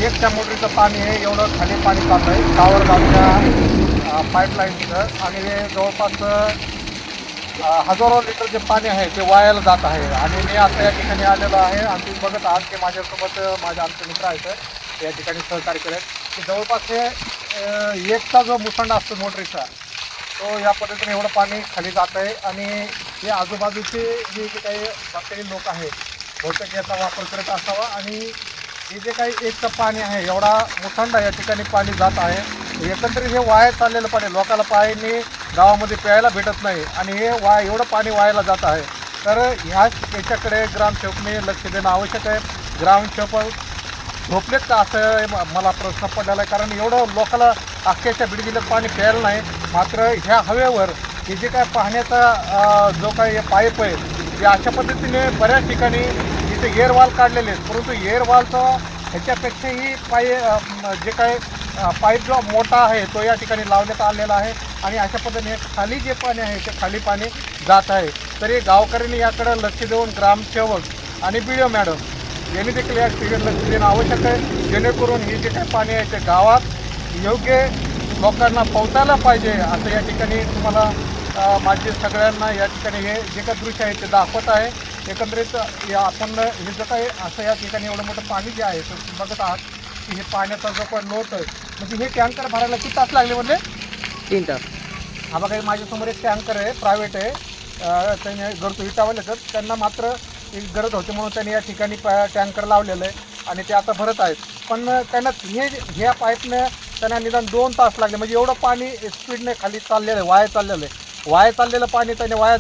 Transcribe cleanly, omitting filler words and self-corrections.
एक त्या मोटरीचं पाणी आहे एवढं खाली पाणी चाललं आहे टावर लावल्या पाईपलाईनचं आणि हे जवळपास हजारो लिटर जे पाणी आहे ते वायाला जात आहे. आणि मी आता या ठिकाणी आलेलो आहे आणि तुम्ही बघत आहात की माझ्यासोबत माझे आमचे मित्र आहेत या ठिकाणी सहकार्य करत की जवळपास हे एकचा जो मुसंडा असतो मोटरीचा तो या पद्धतीने एवढं पाणी खाली जात आहे. आणि हे आजूबाजूचे जे काही बसलेले लोक आहेत बहुतेक याचा वापर करत असावा. आणि हे जे काही एकचं पाणी आहे एवढा मुसंडा या ठिकाणी पाणी जात आहे. एकंदरीत हे वाया चाललेलं पाणी लोकांना पाणी गावामध्ये प्यायला भेटत नाही आणि हे एवढं पाणी वायाला जात आहे. तर याच्याकडे ग्रामसेवकने लक्ष देणं आवश्यक आहे. ग्रामसेवक झोपलेत का असं मला प्रश्न पडलेला आहे. कारण एवढं लोकांना अख्ख्याच्या बीड जिल्ह्यात पाणी प्यायला नाही. मात्र ह्या हवेवर हे जे काय पाहण्याचा जो काही पाईप आहे ते अशा पद्धतीने बऱ्याच ठिकाणी इथे एअरवाल काढलेले आहेत. परंतु एअरवालचा ह्याच्यापेक्षाही जे काय पाईप जो मोठा आहे तो या ठिकाणी लावण्यात आलेला आहे. आणि अशा पद्धतीने खाली जे पाणी आहे ते खाली पाणी जात आहे. तरी गावकऱ्यांनी याकडे लक्ष देऊन ग्रामसेवक आणि बी डी ओ मॅडम यांनी देखील या ठिकाणी लक्ष देणं आवश्यक आहे. जेणेकरून हे जे काही पाणी आहे ते गावात योग्य लोकांना पोहोचायला पाहिजे असं या ठिकाणी तुम्हाला माझे सगळ्यांना या ठिकाणी हे जे काही दृश्य आहे ते दाखवत आहे. एकंदरीत आपण हे जे काही असं या ठिकाणी एवढं मोठं पाणी जे आहे तर बघत आहात की हे पाण्याचा जो पण लोट आहे म्हणजे हे टँकर भरायला किती तास लागले म्हणजे 3 तास. हा बघा माझ्यासमोर एक टँकर आहे प्रायव्हेट आहे. त्यांनी घरतो विटावले तर त्यांना मात्र एक गरज होती म्हणून त्यांनी या ठिकाणी टँकर लावलेलं आहे आणि ते आता भरत आहेत. पण त्यांना ह्या पाईपने त्यांना निदान 2 तास लागले म्हणजे एवढं पाणी स्पीडने खाली चाललेलं आहे वाया चाललेलं आहे. वाया चाललेलं पाणी त्याने वाया